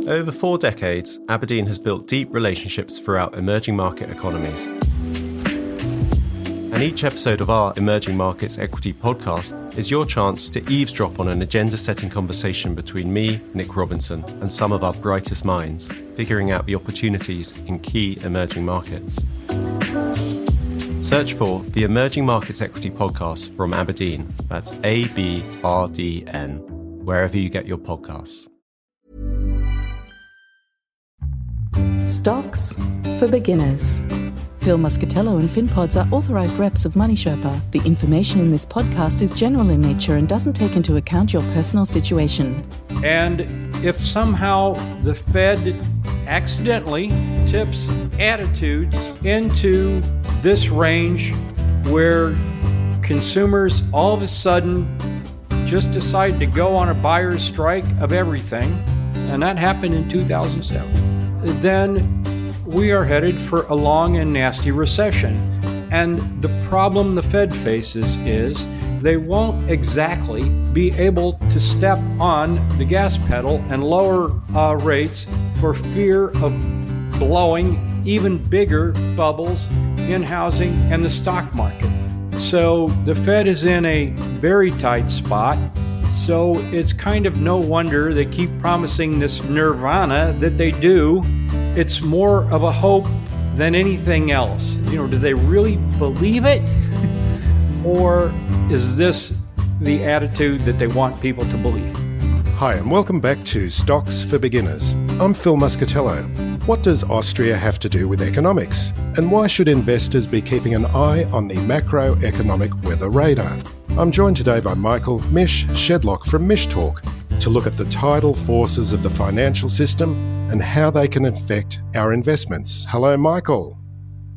Over 4 decades, Aberdeen has built deep relationships throughout emerging market economies. And each episode of our Emerging Markets Equity podcast is your chance to eavesdrop on an agenda-setting conversation between me, Nick Robinson, and some of our brightest minds, figuring out the opportunities in key emerging markets. Search for the Emerging Markets Equity podcast from Aberdeen. That's ABRDN, wherever you get your podcasts. Stocks for beginners. Phil Muscatello and FinPods are authorized reps of Money Sherpa. The information in this podcast is general in nature and doesn't take into account your personal situation. And if somehow the Fed accidentally tips attitudes into this range where consumers all of a sudden just decide to go on a buyer's strike of everything, and that happened in 2007, then we are headed for a long and nasty recession. And the problem the Fed faces is they won't exactly be able to step on the gas pedal and lower rates for fear of blowing even bigger bubbles in housing and the stock market. So the Fed is in a very tight spot. So it's kind of no wonder they keep promising this nirvana that they do. It's more of a hope than anything else. Do they really believe it? Or is this the attitude that they want people to believe? Hi, and welcome back to Stocks for Beginners. I'm Phil Muscatello. What does Austria have to do with economics? And why should investors be keeping an eye on the macroeconomic weather radar? I'm joined today by Michael Mish Shedlock from Mish Talk to look at the tidal forces of the financial system and how they can affect our investments. Hello, Michael.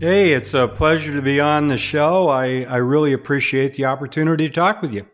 Hey, it's a pleasure to be on the show. I really appreciate the opportunity to talk with you.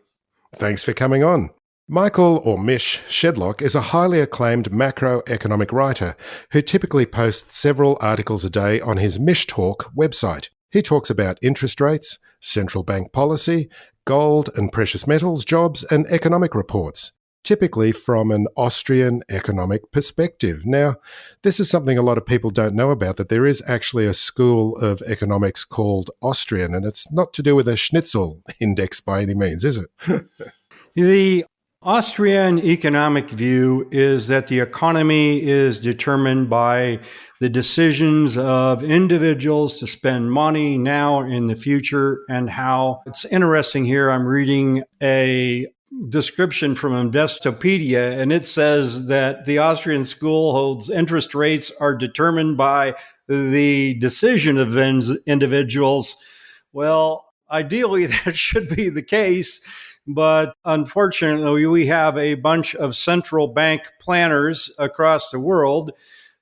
Thanks for coming on. Michael, or Mish Shedlock, is a highly acclaimed macroeconomic writer who typically posts several articles a day on his Mish Talk website. He talks about interest rates, central bank policy, gold and precious metals, jobs, and economic reports, typically from an Austrian economic perspective. Now, this is something a lot of people don't know about, that there is actually a school of economics called Austrian, and it's not to do with a Schnitzel index by any means, is it? The Austrian economic view is that the economy is determined by the decisions of individuals to spend money now and in the future, and how it's interesting here. I'm reading a description from Investopedia, and it says that the Austrian school holds interest rates are determined by the decision of individuals. Well, ideally, that should be the case. But unfortunately, we have a bunch of central bank planners across the world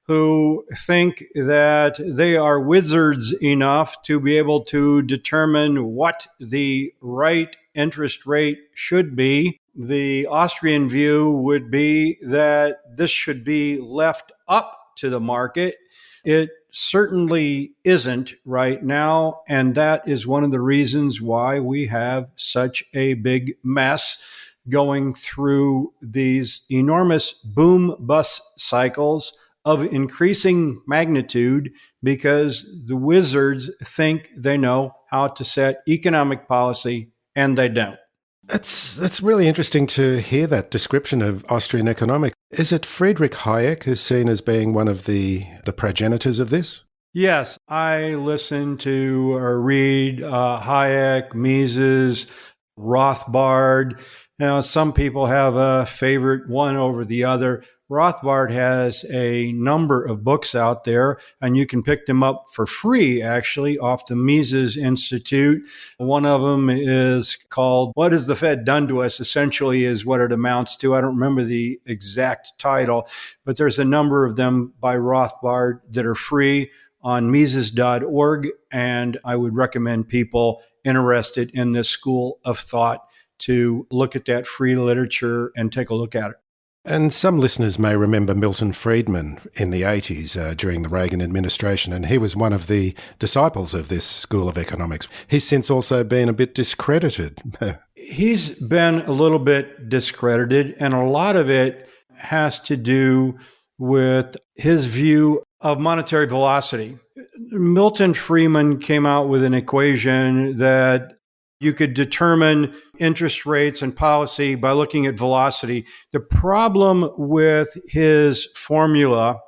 who think that they are wizards enough to be able to determine what the right interest rate should be. The Austrian view would be that this should be left up to the market. It certainly isn't right now, and that is one of the reasons why we have such a big mess going through these enormous boom-bust cycles of increasing magnitude, because the wizards think they know how to set economic policy, and they don't. That's really interesting to hear that description of Austrian economics. Is it Friedrich Hayek who's seen as being one of the progenitors of this? Yes, I listen to or read Hayek, Mises, Rothbard. Some people have a favorite one over the other. Rothbard has a number of books out there, and you can pick them up for free, actually, off the Mises Institute. One of them is called What Has the Fed Done to Us? Essentially is what it amounts to. I don't remember the exact title, but there's a number of them by Rothbard that are free on Mises.org, and I would recommend people interested in this school of thought to look at that free literature and take a look at it. And some listeners may remember Milton Friedman in the 80s during the Reagan administration, and he was one of the disciples of this school of economics. He's since also been a bit discredited. He's been a little bit discredited, and a lot of it has to do with his view of monetary velocity. Milton Friedman came out with an equation that you could determine interest rates and policy by looking at velocity. The problem with his formula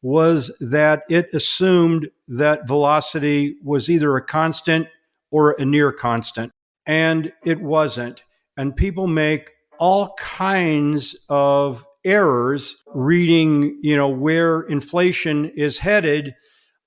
was that it assumed that velocity was either a constant or a near constant, and it wasn't. And people make all kinds of errors reading, where inflation is headed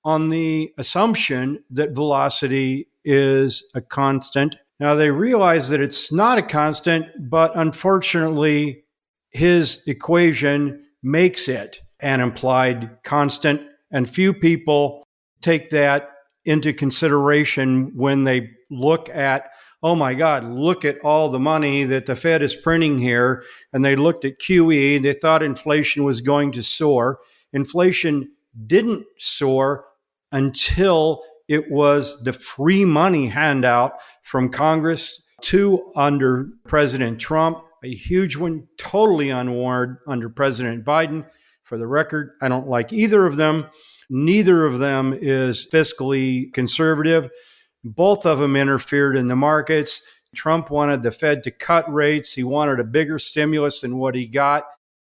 on the assumption that velocity is a constant. Now, they realize that it's not a constant, but unfortunately, his equation makes it an implied constant, and few people take that into consideration when they look at, oh my God, look at all the money that the Fed is printing here. And they looked at QE, they thought inflation was going to soar. Inflation didn't soar until it was the free money handout from Congress to under President Trump, a huge one, totally unwarranted under President Biden. For the record, I don't like either of them. Neither of them is fiscally conservative. Both of them interfered in the markets. Trump wanted the Fed to cut rates. He wanted a bigger stimulus than what he got.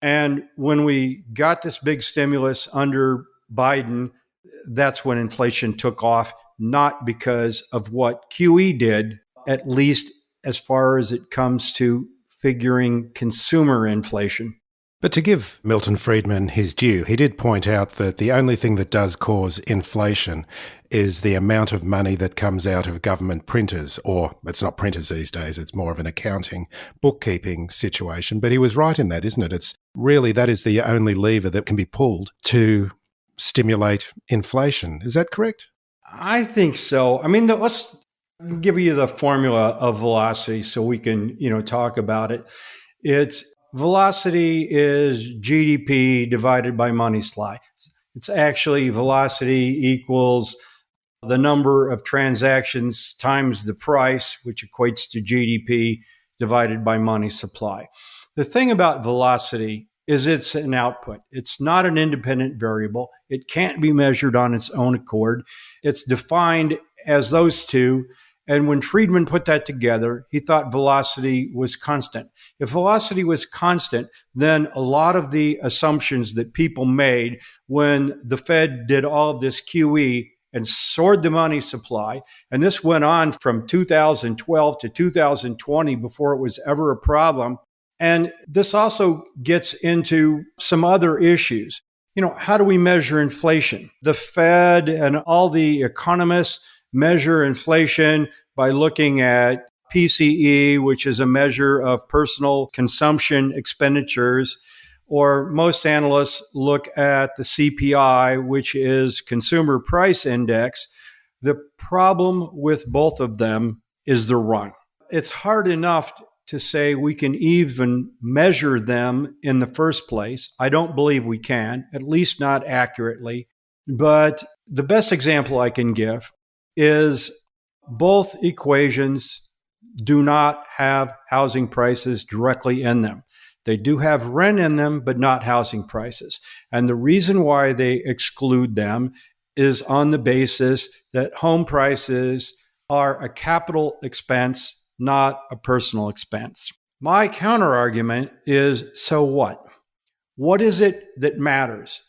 And when we got this big stimulus under Biden, that's when inflation took off, not because of what QE did, at least as far as it comes to figuring consumer inflation. But to give Milton Friedman his due, he did point out that the only thing that does cause inflation is the amount of money that comes out of government printers, or it's not printers these days, it's more of an accounting, bookkeeping situation. But he was right in that, isn't it? It's really, that is the only lever that can be pulled to stimulate inflation. Is that correct? I think so. I mean, let's give you the formula of velocity so we can, talk about it. It's velocity is GDP divided by money supply. It's actually velocity equals the number of transactions times the price, which equates to GDP divided by money supply. The thing about velocity is it's an output. It's not an independent variable. It can't be measured on its own accord. It's defined as those two. And when Friedman put that together, he thought velocity was constant. If velocity was constant, then a lot of the assumptions that people made when the Fed did all of this QE and soared the money supply, and this went on from 2012 to 2020 before it was ever a problem. And this also gets into some other issues. How do we measure inflation? The Fed and all the economists measure inflation by looking at PCE, which is a measure of personal consumption expenditures, or most analysts look at the CPI, which is Consumer Price Index. The problem with both of them is they're wrong. It's hard enough to say we can even measure them in the first place. I don't believe we can, at least not accurately. But the best example I can give is both equations do not have housing prices directly in them. They do have rent in them, but not housing prices. And the reason why they exclude them is on the basis that home prices are a capital expense, not a personal expense. My counterargument is, so what? What is it that matters?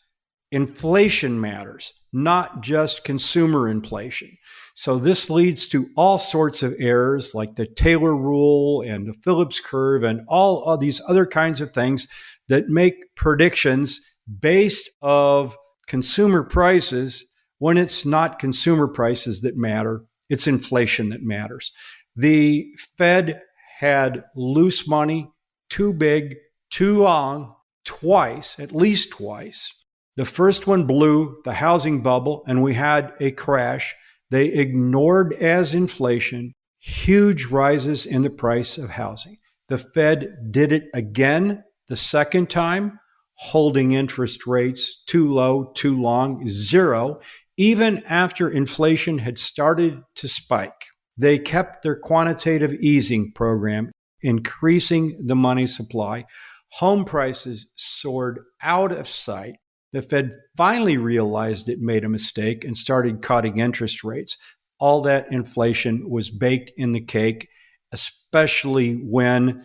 Inflation matters, not just consumer inflation. So this leads to all sorts of errors like the Taylor rule and the Phillips curve and all of these other kinds of things that make predictions based of consumer prices when it's not consumer prices that matter, it's inflation that matters. The Fed had loose money, too big, too long, twice, at least twice. The first one blew the housing bubble and we had a crash. They ignored as inflation huge rises in the price of housing. The Fed did it again the second time, holding interest rates too low, too long, zero, even after inflation had started to spike. They kept their quantitative easing program, increasing the money supply. Home prices soared out of sight. The Fed finally realized it made a mistake and started cutting interest rates. All that inflation was baked in the cake, especially when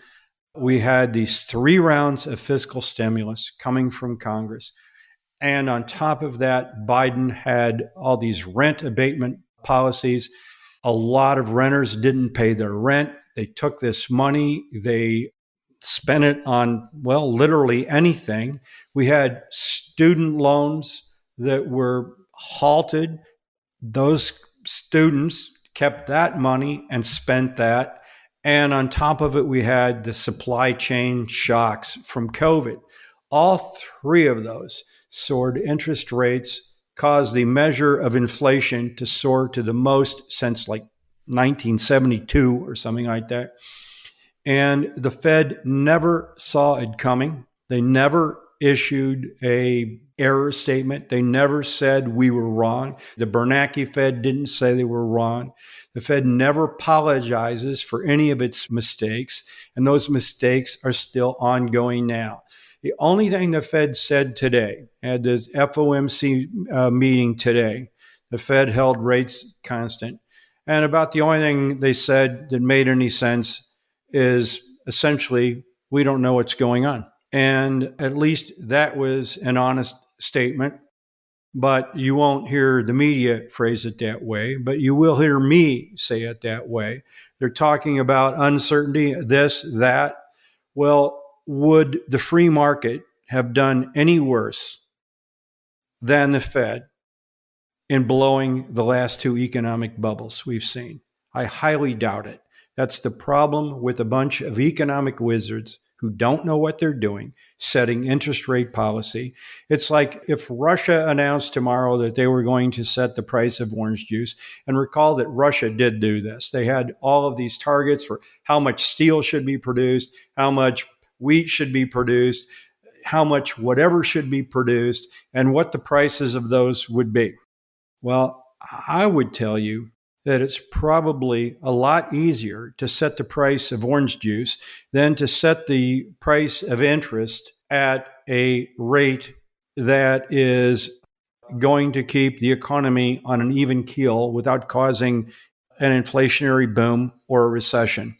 we had these 3 rounds of fiscal stimulus coming from Congress. And on top of that, Biden had all these rent abatement policies. A lot of renters didn't pay their rent. They took this money, they spent it on, well, literally anything. We had student loans that were halted. Those students kept that money and spent that. And on top of it, we had the supply chain shocks from COVID. All 3 of those soared interest rates, caused the measure of inflation to soar to the most since like 1972 or something like that. And the Fed never saw it coming. They never issued a error statement. They never said we were wrong. The Bernanke Fed didn't say they were wrong. The Fed never apologizes for any of its mistakes, and those mistakes are still ongoing now. The only thing the Fed said today, at the FOMC meeting today, the Fed held rates constant. And about the only thing they said that made any sense is essentially, we don't know what's going on. And at least that was an honest statement. But you won't hear the media phrase it that way, but you will hear me say it that way. They're talking about uncertainty, this, that. Well, would the free market have done any worse than the Fed in blowing the last 2 economic bubbles we've seen? I highly doubt it. That's the problem with a bunch of economic wizards who don't know what they're doing, setting interest rate policy. It's like if Russia announced tomorrow that they were going to set the price of orange juice, and recall that Russia did do this. They had all of these targets for how much steel should be produced, how much wheat should be produced, how much whatever should be produced, and what the prices of those would be. Well, I would tell you that it's probably a lot easier to set the price of orange juice than to set the price of interest at a rate that is going to keep the economy on an even keel without causing an inflationary boom or a recession.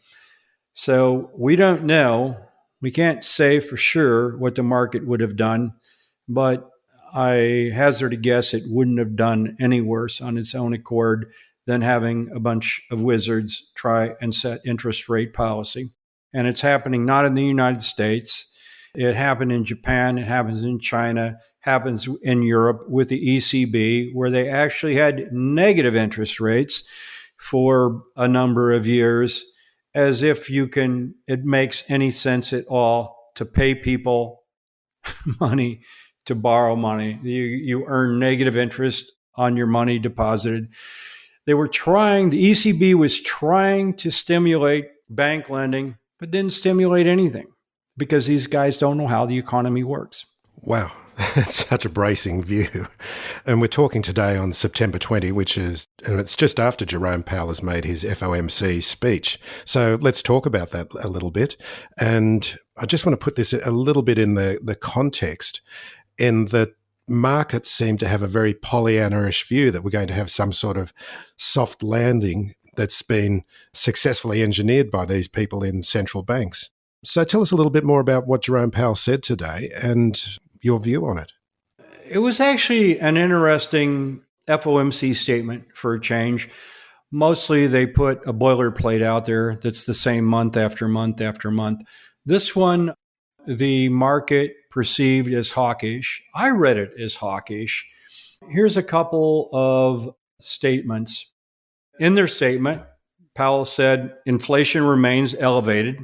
So we don't know. We can't say for sure what the market would have done, but I hazard a guess it wouldn't have done any worse on its own accord than having a bunch of wizards try and set interest rate policy. And it's happening not in the United States. It happened in Japan. It happens in China, happens in Europe with the ECB, where they actually had negative interest rates for a number of years, as if it makes any sense at all to pay people money to borrow money. You earn negative interest on your money deposited. The ECB was trying to stimulate bank lending, but didn't stimulate anything because these guys don't know how the economy works. Wow, that's such a bracing view. And we're talking today on September 20, and it's just after Jerome Powell has made his FOMC speech. So let's talk about that a little bit. And I just want to put this a little bit in the context, in that markets seem to have a very Pollyanna-ish view that we're going to have some sort of soft landing that's been successfully engineered by these people in central banks. So tell us a little bit more about what Jerome Powell said today and your view on it. It was actually an interesting FOMC statement for a change. Mostly they put a boilerplate out there that's the same month after month after month. This one, the market perceived as hawkish. I read it as hawkish. Here's a couple of statements. In their statement, Powell said inflation remains elevated.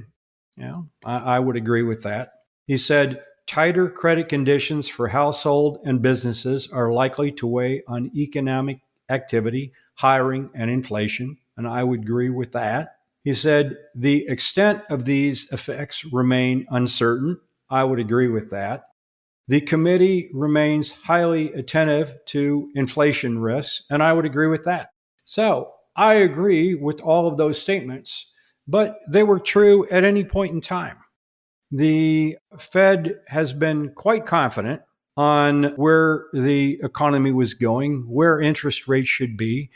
Yeah, I would agree with that. He said tighter credit conditions for household and businesses are likely to weigh on economic activity, hiring, and inflation. And I would agree with that. He said the extent of these effects remain uncertain. I would agree with that. The committee remains highly attentive to inflation risks, and I would agree with that. So I agree with all of those statements, but they were true at any point in time. The Fed has been quite confident on where the economy was going, where interest rates should be.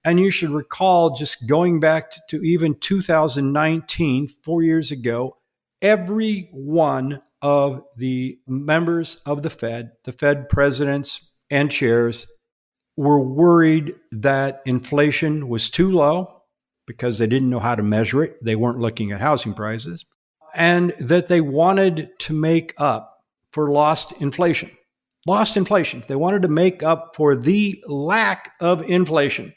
And you should recall, just going back to even 2019, 4 years ago, every one of the members of the Fed presidents and chairs, were worried that inflation was too low because they didn't know how to measure it. They weren't looking at housing prices, and that they wanted to make up for lost inflation. They wanted to make up for the lack of inflation.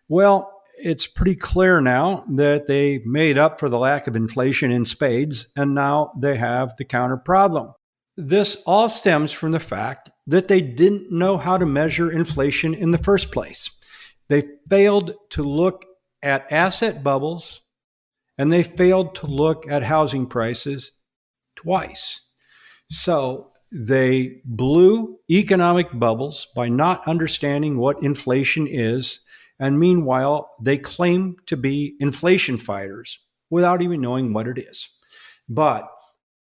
Well, it's pretty clear now that they made up for the lack of inflation in spades, and now they have the counter problem. This all stems from the fact that they didn't know how to measure inflation in the first place. They failed to look at asset bubbles, and they failed to look at housing prices twice. So they blew economic bubbles by not understanding what inflation is. And meanwhile, they claim to be inflation fighters without even knowing what it is. But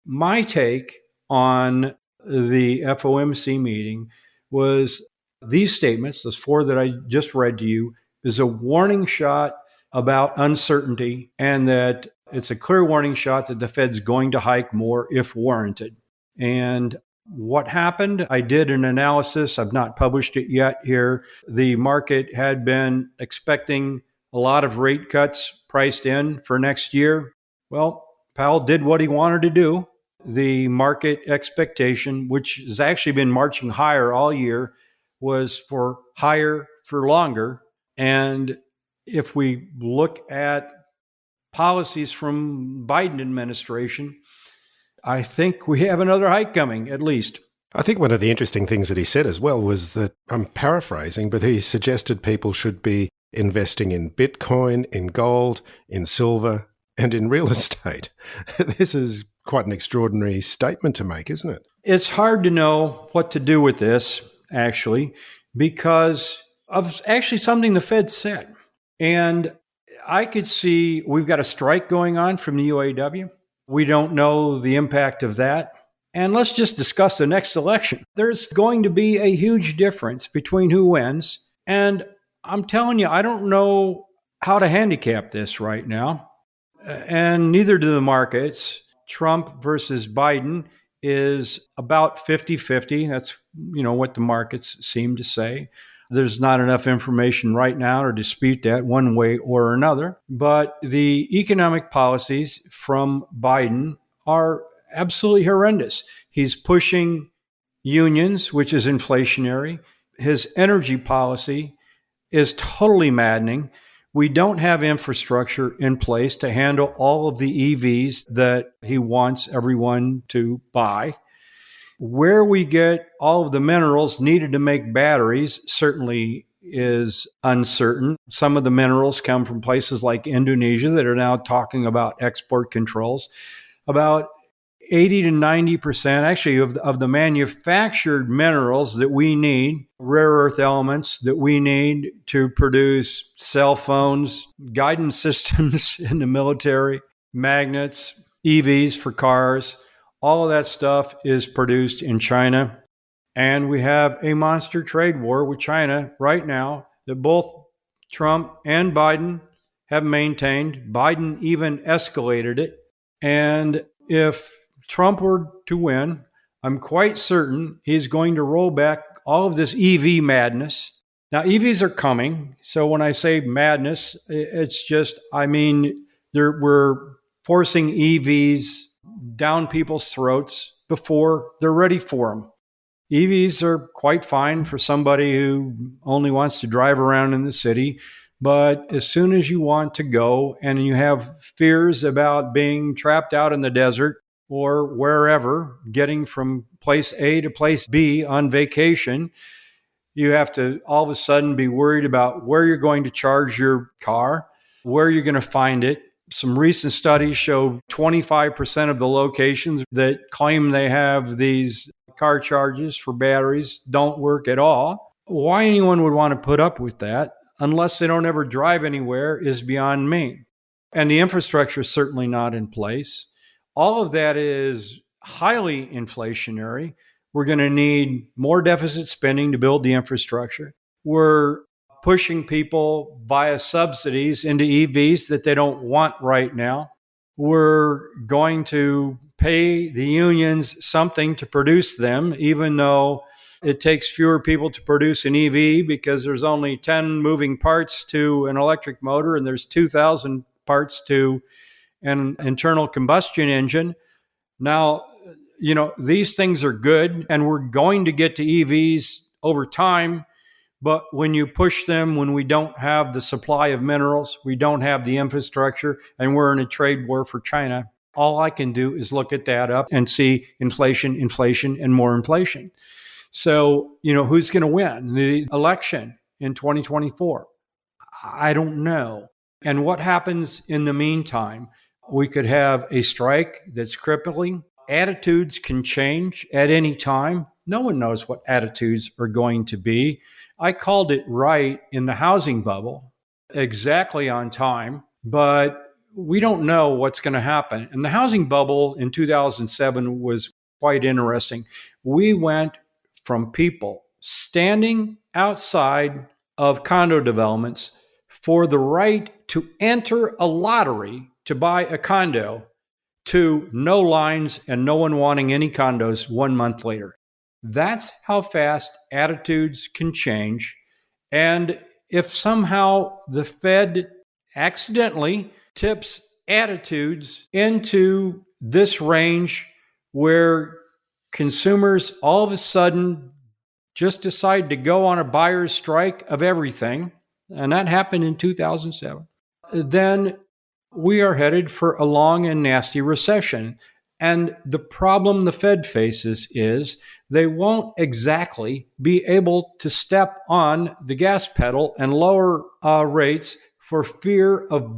my take on the FOMC meeting was these statements, those four that I just read to you, is a warning shot about uncertainty, and that it's a clear warning shot that the Fed's going to hike more if warranted. And what happened? I did an analysis. I've not published it yet here. The market had been expecting a lot of rate cuts priced in for next year. Well, Powell did what he wanted to do. The market expectation, which has actually been marching higher all year, was for higher for longer. And if we look at policies from Biden administration, I think we have another hike coming, at least. I think one of the interesting things that he said as well was that, I'm paraphrasing, but he suggested people should be investing in Bitcoin, in gold, in silver, and in real estate. This is quite an extraordinary statement to make, isn't it? It's hard to know what to do with this, actually, because of actually something the Fed said. And I could see we've got a strike going on from the UAW. We don't know the impact of that. And let's just discuss the next election. There's going to be a huge difference between who wins. And I'm telling you, I don't know how to handicap this right now. And neither do the markets. Trump versus Biden is about 50-50. That's, what the markets seem to say. There's not enough information right now to dispute that one way or another. But the economic policies from Biden are absolutely horrendous. He's pushing unions, which is inflationary. His energy policy is totally maddening. We don't have infrastructure in place to handle all of the EVs that he wants everyone to buy. Where we get all of the minerals needed to make batteries certainly is uncertain. Some of the minerals come from places like Indonesia that are now talking about export controls. About 80 to 90% actually of the manufactured minerals that we need, rare earth elements that we need to produce cell phones, guidance systems in the military, magnets, EVs for cars, all of that stuff is produced in China. And we have a monster trade war with China right now that both Trump and Biden have maintained. Biden even escalated it. And if Trump were to win, I'm quite certain he's going to roll back all of this EV madness. Now, EVs are coming. So when I say madness, it's just, we're forcing EVs down people's throats before they're ready for them. EVs are quite fine for somebody who only wants to drive around in the city. But as soon as you want to go and you have fears about being trapped out in the desert or wherever, getting from place A to place B on vacation, you have to all of a sudden be worried about where you're going to charge your car, where you're going to find it. Some recent studies show 25% of the locations that claim they have these car charges for batteries don't work at all. Why anyone would want to put up with that, unless they don't ever drive anywhere, is beyond me. And the infrastructure is certainly not in place. All of that is highly inflationary. We're going to need more deficit spending to build the infrastructure. We're pushing people via subsidies into EVs that they don't want right now. We're going to pay the unions something to produce them, even though it takes fewer people to produce an EV because there's only 10 moving parts to an electric motor and there's 2,000 parts to an internal combustion engine. Now, these things are good and we're going to get to EVs over time. But when you push them, when we don't have the supply of minerals, we don't have the infrastructure, and we're in a trade war for China, all I can do is look at that up and see inflation, and more inflation. So, who's going to win the election in 2024? I don't know. And what happens in the meantime? We could have a strike that's crippling. Attitudes can change at any time. No one knows what attitudes are going to be. I called it right in the housing bubble, exactly on time, but we don't know what's going to happen. And the housing bubble in 2007 was quite interesting. We went from people standing outside of condo developments for the right to enter a lottery to buy a condo to no lines and no one wanting any condos 1 month later. That's how fast attitudes can change. And if somehow the Fed accidentally tips attitudes into this range where consumers all of a sudden just decide to go on a buyer's strike of everything, and that happened in 2007, then we are headed for a long and nasty recession. And the problem the Fed faces is they won't exactly be able to step on the gas pedal and lower rates for fear of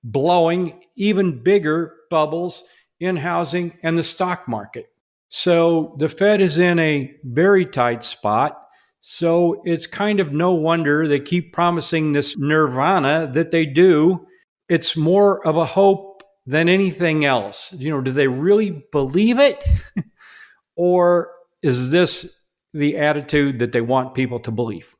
blowing even bigger bubbles in housing and the stock market. So the Fed is in a very tight spot. So it's kind of no wonder they keep promising this nirvana that they do. It's more of a hope than anything else. Do they really believe it? Or is this the attitude that they want people to believe?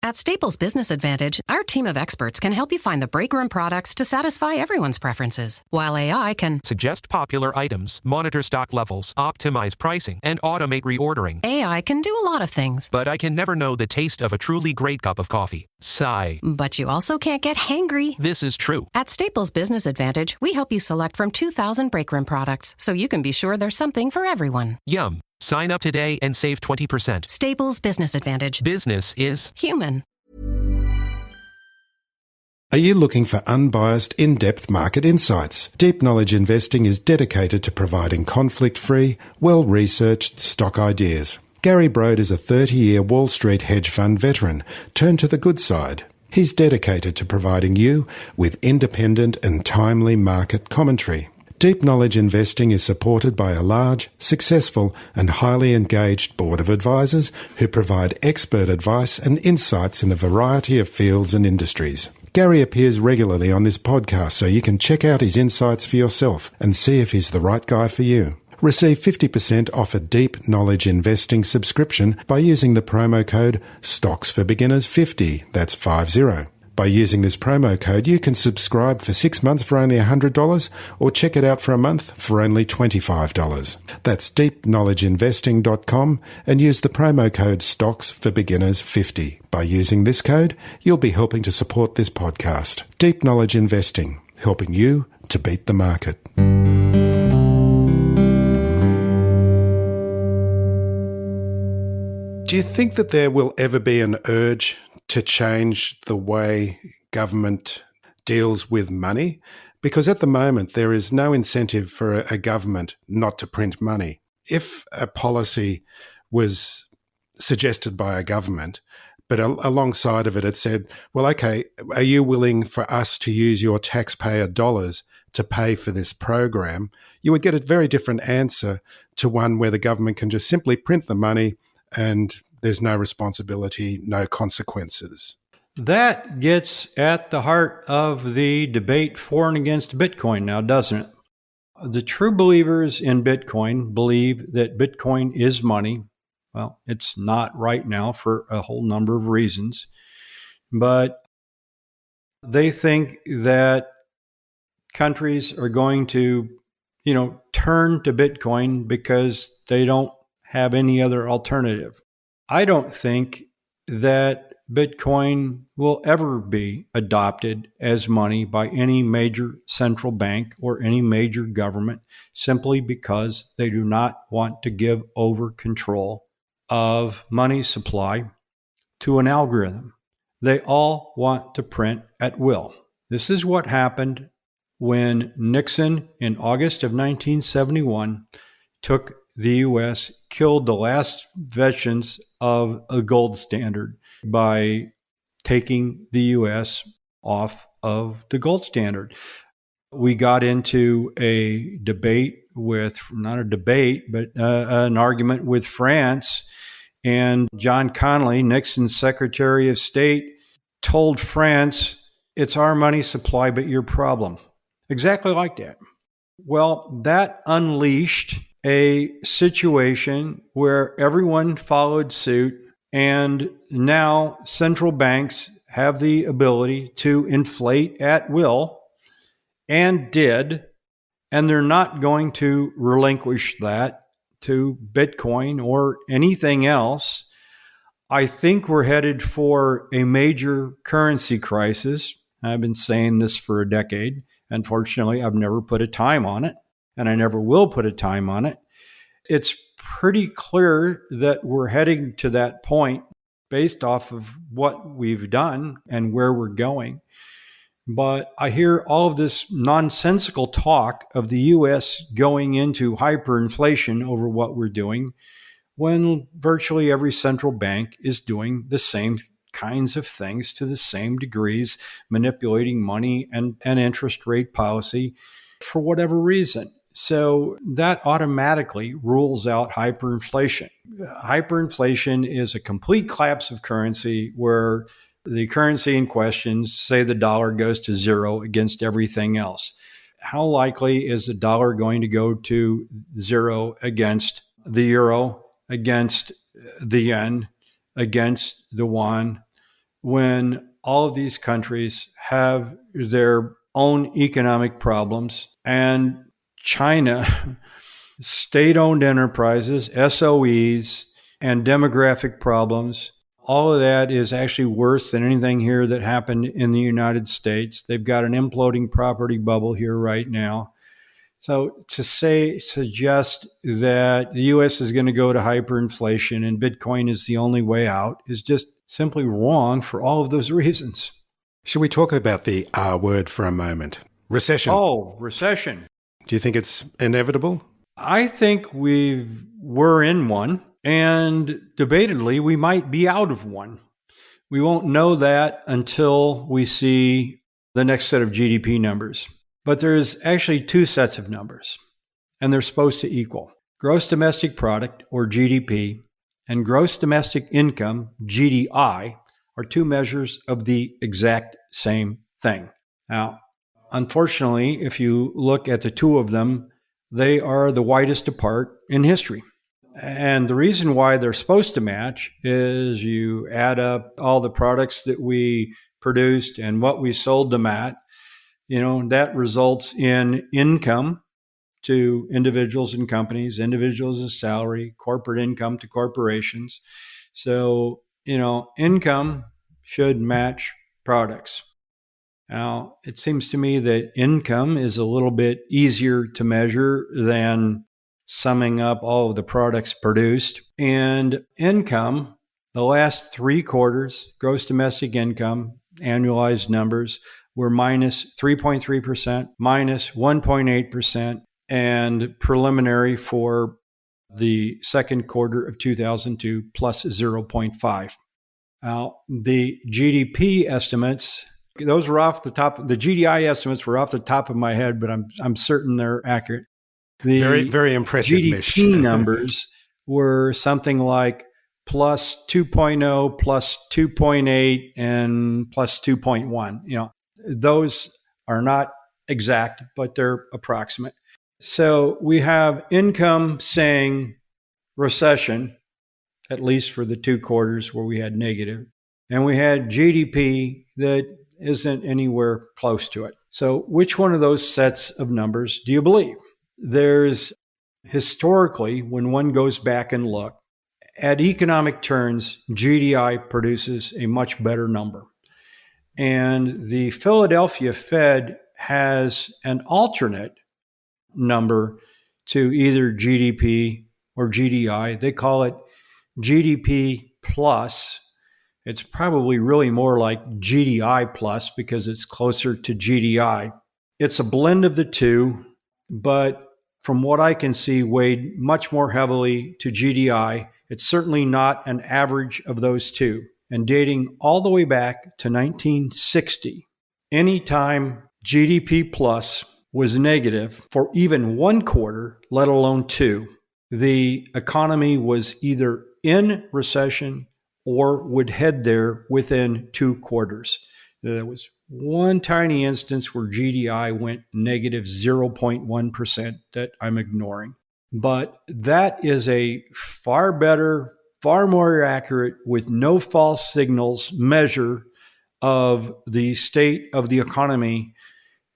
At Staples Business Advantage, our team of experts can help you find the breakroom products to satisfy everyone's preferences, while AI can suggest popular items, monitor stock levels, optimize pricing, and automate reordering. AI can do a lot of things. But I can never know the taste of a truly great cup of coffee. Sigh. But you also can't get hangry. This is true. At Staples Business Advantage, we help you select from 2,000 breakroom products, so you can be sure there's something for everyone. Yum. Sign up today and save 20%. Staples Business Advantage. Business is human. Are you looking for unbiased, in-depth market insights? Deep Knowledge Investing is dedicated to providing conflict-free, well-researched stock ideas. Gary Brode is a 30-year Wall Street hedge fund veteran turned to the good side. He's dedicated to providing you with independent and timely market commentary. Deep Knowledge Investing is supported by a large, successful and highly engaged board of advisors who provide expert advice and insights in a variety of fields and industries. Gary appears regularly on this podcast, so you can check out his insights for yourself and see if he's the right guy for you. Receive 50% off a Deep Knowledge Investing subscription by using the promo code STOCKSFORBEGINNERS50, that's 50. By using this promo code, you can subscribe for 6 months for only $100 or check it out for a month for only $25. That's deepknowledgeinvesting.com and use the promo code STOCKSFORBEGINNERS50. By using this code, you'll be helping to support this podcast. Deep Knowledge Investing, helping you to beat the market. Do you think that there will ever be an urge to change the way government deals with money? Because at the moment, there is no incentive for a government not to print money. If a policy was suggested by a government, but alongside of it, it said, well, okay, are you willing for us to use your taxpayer dollars to pay for this program? You would get a very different answer to one where the government can just simply print the money and there's no responsibility, no consequences. That gets at the heart of the debate for and against Bitcoin now, doesn't it? The true believers in Bitcoin believe that Bitcoin is money. Well, it's not right now for a whole number of reasons, but they think that countries are going to, turn to Bitcoin because they don't have any other alternative. I don't think that Bitcoin will ever be adopted as money by any major central bank or any major government simply because they do not want to give over control of money supply to an algorithm. They all want to print at will. This is what happened when Nixon, in August of 1971, took the U.S., killed the last vestige of a gold standard by taking the U.S. off of the gold standard. We got into a debate not a debate, but an argument with France. And John Connally, Nixon's Secretary of State, told France, it's our money supply, but your problem. Exactly like that. Well, that unleashed a situation where everyone followed suit, and now central banks have the ability to inflate at will, and did, and they're not going to relinquish that to Bitcoin or anything else. I think we're headed for a major currency crisis. I've been saying this for a decade. Unfortunately, I've never put a time on it, and I never will put a time on it. It's pretty clear that we're heading to that point based off of what we've done and where we're going. But I hear all of this nonsensical talk of the U.S. going into hyperinflation over what we're doing, when virtually every central bank is doing the same kinds of things to the same degrees, manipulating money and interest rate policy for whatever reason. So that automatically rules out hyperinflation. Hyperinflation is a complete collapse of currency where the currency in question, say the dollar, goes to zero against everything else. How likely is the dollar going to go to zero against the euro, against the yen, against the yuan, when all of these countries have their own economic problems, and China, state-owned enterprises, SOEs, and demographic problems, all of that is actually worse than anything here that happened in the United States. They've got an imploding property bubble here right now. So to suggest that the U.S. is going to go to hyperinflation and Bitcoin is the only way out is just simply wrong for all of those reasons. Should we talk about the R word for a moment? Recession. Oh, recession. Do you think it's inevitable? I think we're in one, and debatedly, we might be out of one. We won't know that until we see the next set of GDP numbers. But there's actually two sets of numbers, and they're supposed to equal. Gross domestic product, or GDP, and gross domestic income, GDI, are two measures of the exact same thing. Now, unfortunately, if you look at the two of them, they are the widest apart in history. And the reason why they're supposed to match is you add up all the products that we produced and what we sold them at. That results in income to individuals and companies, individuals as salary, corporate income to corporations. So, income should match products. Now, it seems to me that income is a little bit easier to measure than summing up all of the products produced. And income, the last 3 quarters, gross domestic income, annualized numbers, were minus 3.3%, minus 1.8%, and preliminary for the second quarter of 2002, plus 0.5. Now, the GDP estimates, those were off the top. The GDI estimates were off the top of my head, but I'm certain they're accurate. The very, very impressive, GDP Mish. numbers were something like plus 2.0, plus 2.8, and plus 2.1. Those are not exact, but they're approximate. So we have income saying recession, at least for the 2 quarters where we had negative, and we had GDP that isn't anywhere close to it. So which one of those sets of numbers do you believe? There's historically, when one goes back and look, at economic turns, GDI produces a much better number. And the Philadelphia Fed has an alternate number to either GDP or GDI. They call it GDP plus. It's probably really more like GDI plus because it's closer to GDI. It's a blend of the two, but from what I can see, weighed much more heavily to GDI. It's certainly not an average of those two. And dating all the way back to 1960, anytime GDP plus was negative for even 1 quarter, let alone 2, the economy was either in recession or would head there within 2 quarters. There was one tiny instance where GDI went negative 0.1% that I'm ignoring. But that is a far better, far more accurate, with no false signals measure of the state of the economy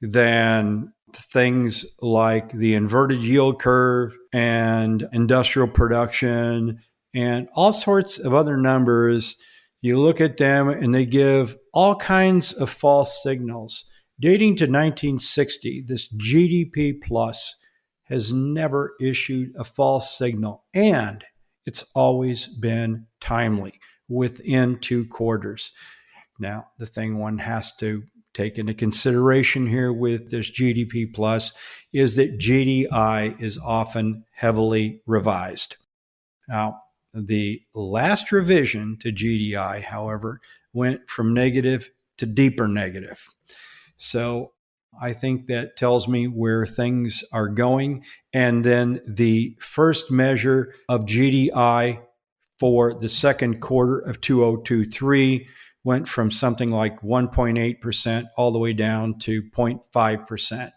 than things like the inverted yield curve and industrial production and all sorts of other numbers. You look at them and they give all kinds of false signals. Dating to 1960, this GDP plus has never issued a false signal, and it's always been timely, within 2 quarters. Now, the thing one has to take into consideration here with this GDP plus is that GDI is often heavily revised. Now, the last revision to GDI, however, went from negative to deeper negative. So I think that tells me where things are going. And then the first measure of GDI for the second quarter of 2023 went from something like 1.8% all the way down to 0.5%.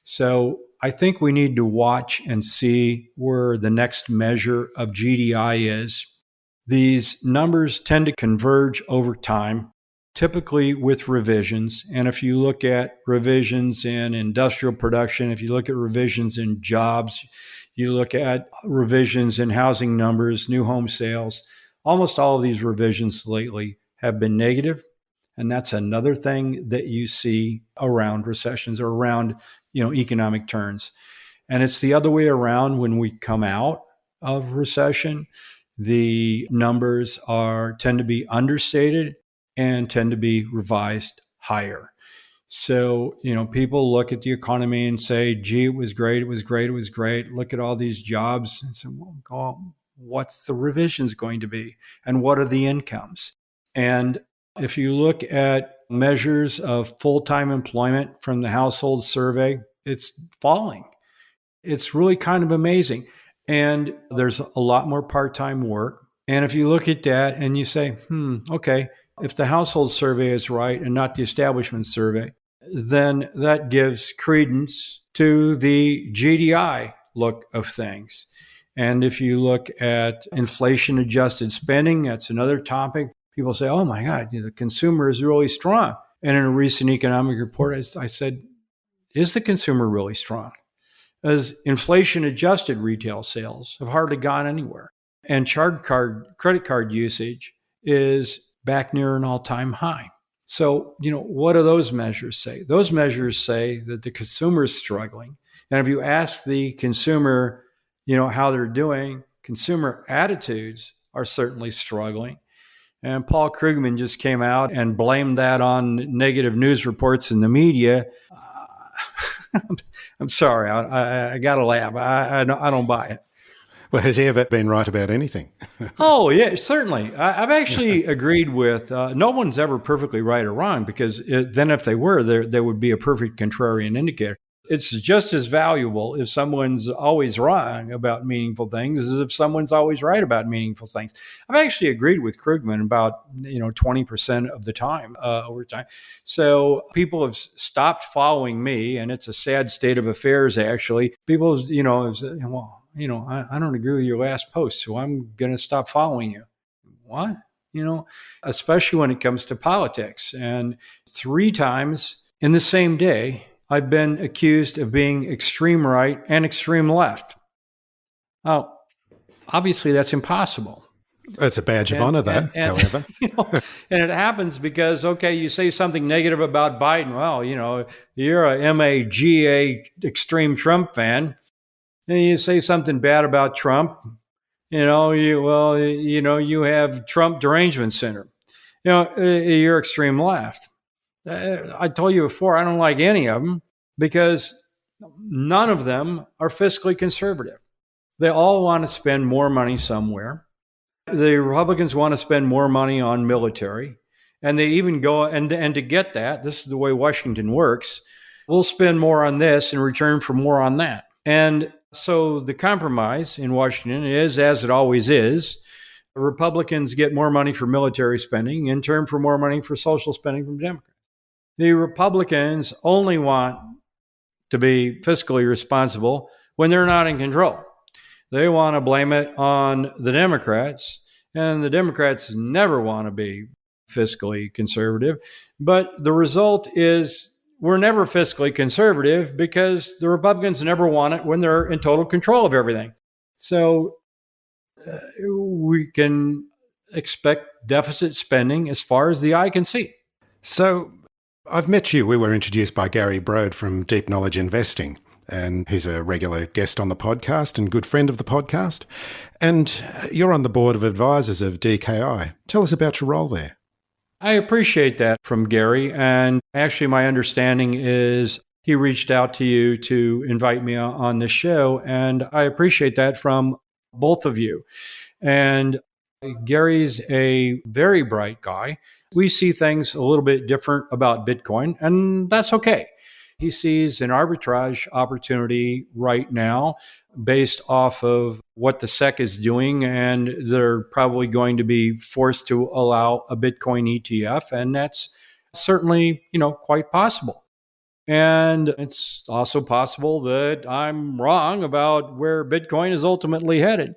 So I think we need to watch and see where the next measure of GDI is. These numbers tend to converge over time, typically with revisions. And if you look at revisions in industrial production, if you look at revisions in jobs, you look at revisions in housing numbers, new home sales, almost all of these revisions lately have been negative. And that's another thing that you see around recessions or around, economic turns. And it's the other way around when we come out of recession. The numbers tend to be understated and tend to be revised higher. So, people look at the economy and say, gee, it was great, it was great, it was great. Look at all these jobs. And say, well, what's the revisions going to be? And what are the incomes? And if you look at measures of full-time employment from the household survey, it's falling. It's really kind of amazing. And there's a lot more part-time work. And if you look at that and you say, okay, if the household survey is right and not the establishment survey, then that gives credence to the GDI look of things. And if you look at inflation-adjusted spending, that's another topic. People say, oh my God, the consumer is really strong. And in a recent economic report, I said, is the consumer really strong? As inflation-adjusted retail sales have hardly gone anywhere. And credit card usage is back near an all-time high. So, what do those measures say? Those measures say that the consumer is struggling. And if you ask the consumer, how they're doing, consumer attitudes are certainly struggling. And Paul Krugman just came out and blamed that on negative news reports in the media. I'm sorry, I got to laugh. I don't buy it. Well, has he ever been right about anything? Oh, yeah, certainly. I've actually agreed with no one's ever perfectly right or wrong, because then if they were, there would be a perfect contrarian indicator. It's just as valuable if someone's always wrong about meaningful things as if someone's always right about meaningful things. I've actually agreed with Krugman about 20% of the time over time. So people have stopped following me, and it's a sad state of affairs. Actually, people have said, well, I don't agree with your last post, so I'm going to stop following you. What? Especially when it comes to politics. And 3 times in the same day, I've been accused of being extreme right and extreme left. Now, obviously, that's impossible. That's a badge of honor, though, however. And it happens because, you say something negative about Biden. Well, you're a MAGA extreme Trump fan. And you say something bad about Trump. You have Trump derangement syndrome. You're extreme left. I told you before, I don't like any of them because none of them are fiscally conservative. They all want to spend more money somewhere. The Republicans want to spend more money on military. And they even go, and to get that, this is the way Washington works, we'll spend more on this in return for more on that. And so the compromise in Washington is, as it always is, Republicans get more money for military spending in turn for more money for social spending from Democrats. The Republicans only want to be fiscally responsible when they're not in control. They want to blame it on the Democrats, and the Democrats never want to be fiscally conservative. But the result is we're never fiscally conservative because the Republicans never want it when they're in total control of everything. So we can expect deficit spending as far as the eye can see. So I've met you. We were introduced by Gary Brode from Deep Knowledge Investing, and he's a regular guest on the podcast and good friend of the podcast. And you're on the board of advisors of DKI. Tell us about your role there. I appreciate that from Gary. And actually, my understanding is he reached out to you to invite me on this show. And I appreciate that from both of you. And Gary's a very bright guy. We see things a little bit different about Bitcoin, and that's okay. He sees an arbitrage opportunity right now based off of what the SEC is doing, and they're probably going to be forced to allow a Bitcoin ETF, and that's certainly, quite possible. And it's also possible that I'm wrong about where Bitcoin is ultimately headed.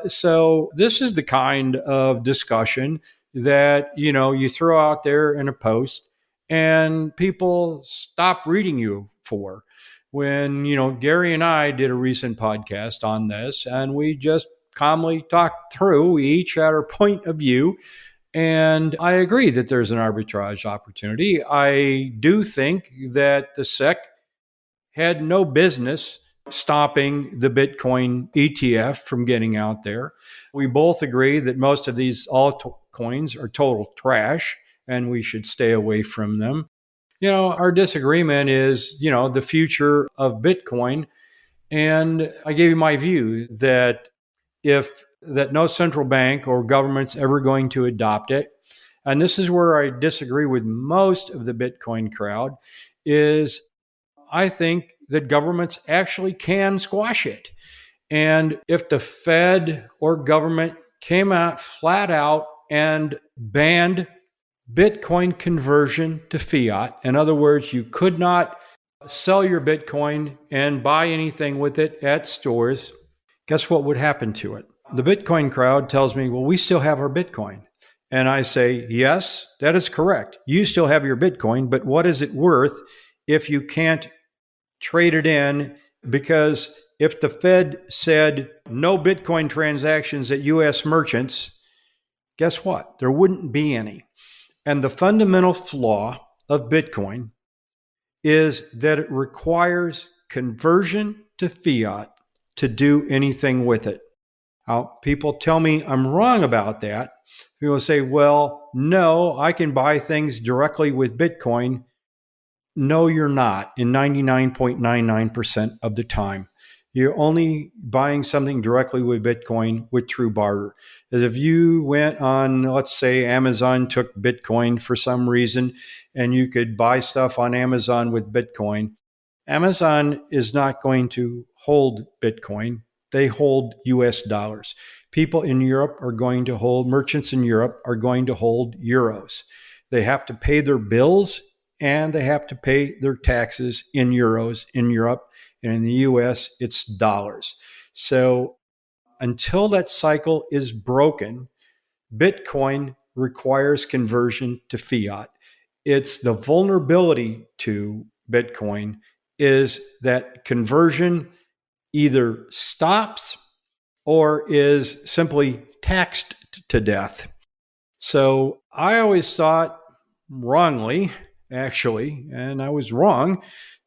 So this is the kind of discussion that, you throw out there in a post and people stop reading you for. When, Gary and I did a recent podcast on this, and we just calmly talked through, we each had our point of view, and I agree that there's an arbitrage opportunity. I do think that the SEC had no business stopping the Bitcoin ETF from getting out there. We both agree that most of these altcoins are total trash and we should stay away from them. Our disagreement is, the future of Bitcoin. And I gave you my view that that no central bank or government's ever going to adopt it. And this is where I disagree with most of the Bitcoin crowd, is I think that governments actually can squash it. And if the Fed or government came out flat out and banned Bitcoin conversion to fiat, in other words, you could not sell your Bitcoin and buy anything with it at stores, guess what would happen to it? The Bitcoin crowd tells me, well, we still have our Bitcoin. And I say, yes, that is correct. You still have your Bitcoin, but what is it worth if you can't trade it in? Because if the Fed said no Bitcoin transactions at U.S. merchants, guess what? There wouldn't be any. And the fundamental flaw of Bitcoin is that it requires conversion to fiat to do anything with it. Now, people tell me I'm wrong about that. People say, well, no, I can buy things directly with Bitcoin. No, you're not in 99.99% of the time. You're only buying something directly with Bitcoin with true barter. As if you went on, let's say Amazon took Bitcoin for some reason, and you could buy stuff on Amazon with Bitcoin. Amazon is not going to hold Bitcoin. They hold US dollars. People in Europe are going to hold, merchants in Europe are going to hold euros. They have to pay their bills and they have to pay their taxes in euros in Europe. And in the US, it's dollars. So until that cycle is broken, Bitcoin requires conversion to fiat. It's the vulnerability to Bitcoin is that conversion either stops or is simply taxed to death. So I always thought, wrongly, actually, and I was wrong,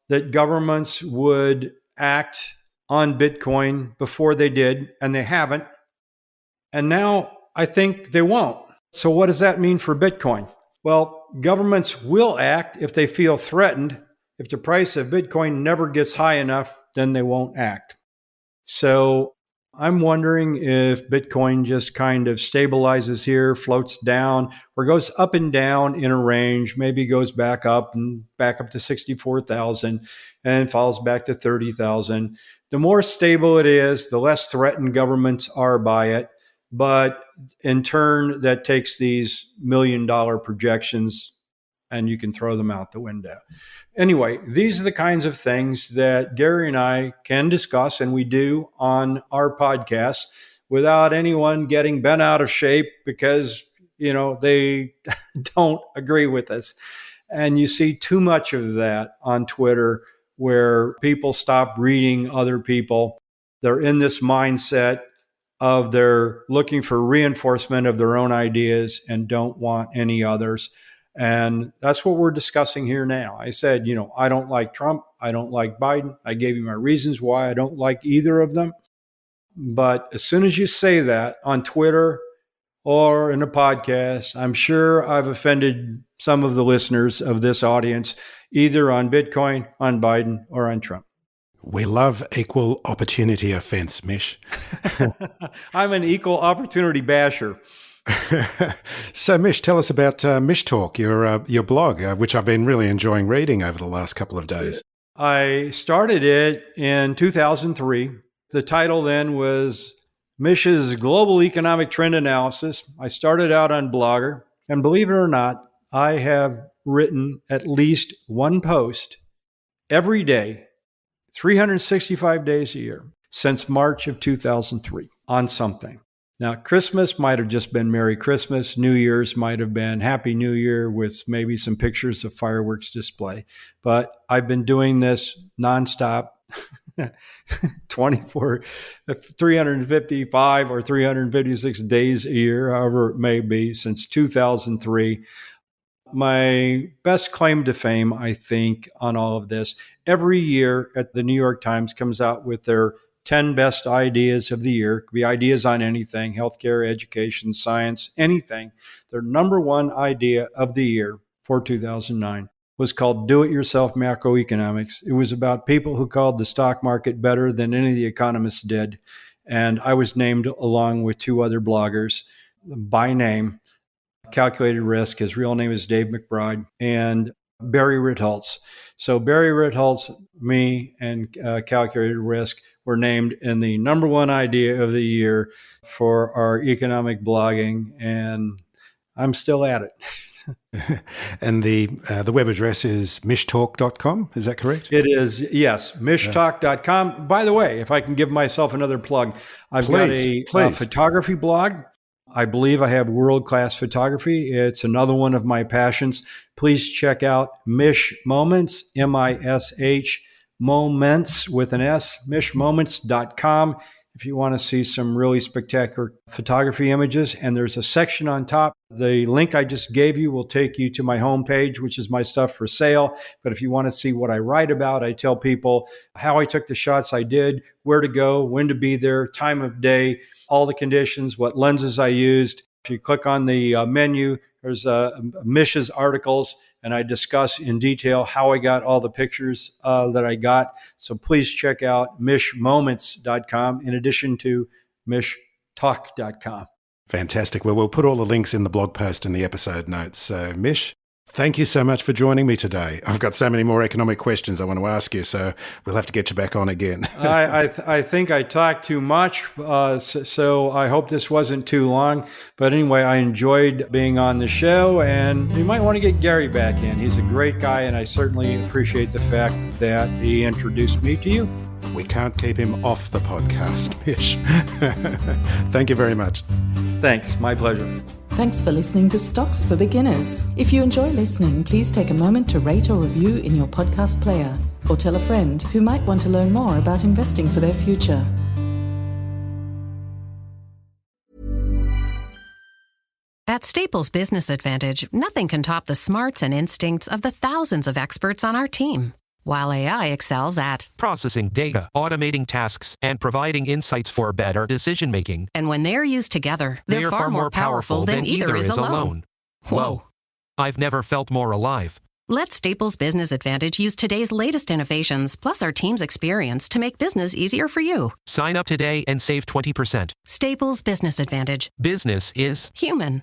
that governments would act on Bitcoin before they did, and they haven't. And now I think they won't. So what does that mean for Bitcoin? Well, governments will act if they feel threatened. If the price of Bitcoin never gets high enough, then they won't act. So I'm wondering if Bitcoin just kind of stabilizes here, floats down, or goes up and down in a range, maybe goes back up to 64,000 and falls back to 30,000. The more stable it is, the less threatened governments are by it. But in turn, that takes these $1 million projections and you can throw them out the window. Anyway, these are the kinds of things that Gary and I can discuss, and we do on our podcast without anyone getting bent out of shape because, they don't agree with us. And you see too much of that on Twitter where people stop reading other people. They're in this mindset of they're looking for reinforcement of their own ideas and don't want any others. And that's what we're discussing here now. I said, I don't like Trump. I don't like Biden. I gave you my reasons why I don't like either of them. But as soon as you say that on Twitter or in a podcast, I'm sure I've offended some of the listeners of this audience, either on Bitcoin, on Biden, or on Trump. We love equal opportunity offense, Mish. I'm an equal opportunity basher. So, Mish, tell us about Mish Talk, your blog, which I've been really enjoying reading over the last couple of days. I started it in 2003. The title then was Mish's Global Economic Trend Analysis. I started out on Blogger, and believe it or not, I have written at least one post every day, 365 days a year, since March of 2003 on something. Now, Christmas might have just been Merry Christmas. New Year's might have been Happy New Year with maybe some pictures of fireworks display. But I've been doing this nonstop, 355 or 356 days a year, however it may be, since 2003. My best claim to fame, I think, on all of this, every year at the New York Times comes out with their 10 best ideas of the year. It could be ideas on anything, healthcare, education, science, anything. Their number one idea of the year for 2009 was called Do-It-Yourself Macroeconomics. It was about people who called the stock market better than any of the economists did. And I was named along with two other bloggers by name. Calculated Risk, his real name is Dave McBride, and Barry Ritholtz. So Barry Ritholtz, me, and Calculated Risk were named in the number one idea of the year for our economic blogging, and I'm still at it. And the web address is mishtalk.com, is that correct? It is, yes, mishtalk.com. By the way, if I can give myself another plug, I've got a photography blog. I believe I have world-class photography. It's another one of my passions. Please check out Mish Moments, M-I-S-H, Moments with an S, mishmoments.com. If you want to see some really spectacular photography images, and there's a section on top. The link I just gave you will take you to my homepage, which is my stuff for sale. But if you want to see what I write about, I tell people how I took the shots I did, where to go, when to be there, time of day, all the conditions, what lenses I used. If you click on the menu, there's Mish's articles, and I discuss in detail how I got all the pictures that I got. So please check out mishmoments.com in addition to mishtalk.com. Fantastic. Well, we'll put all the links in the blog post and the episode notes. So, Mish, Thank you so much for joining me today. I've got so many more economic questions I want to ask you, so we'll have to get you back on again. I think I talked too much, so I hope this wasn't too long. But anyway, I enjoyed being on the show, and you might want to get Gary back in. He's a great guy, and I certainly appreciate the fact that he introduced me to you. We can't keep him off the podcast, Mish. Thank you very much. Thanks. My pleasure. Thanks for listening to Stocks for Beginners. If you enjoy listening, please take a moment to rate or review in your podcast player, or tell a friend who might want to learn more about investing for their future. At Staples Business Advantage, nothing can top the smarts and instincts of the thousands of experts on our team. While AI excels at Processing data, automating tasks, and providing insights for better decision-making. and when they're used together, They are far more powerful than either is alone. Whoa. I've never felt more alive. Let Staples Business Advantage use today's latest innovations, plus our team's experience, to make business easier for you. Sign up today and save 20%. Staples Business Advantage. Business is Human.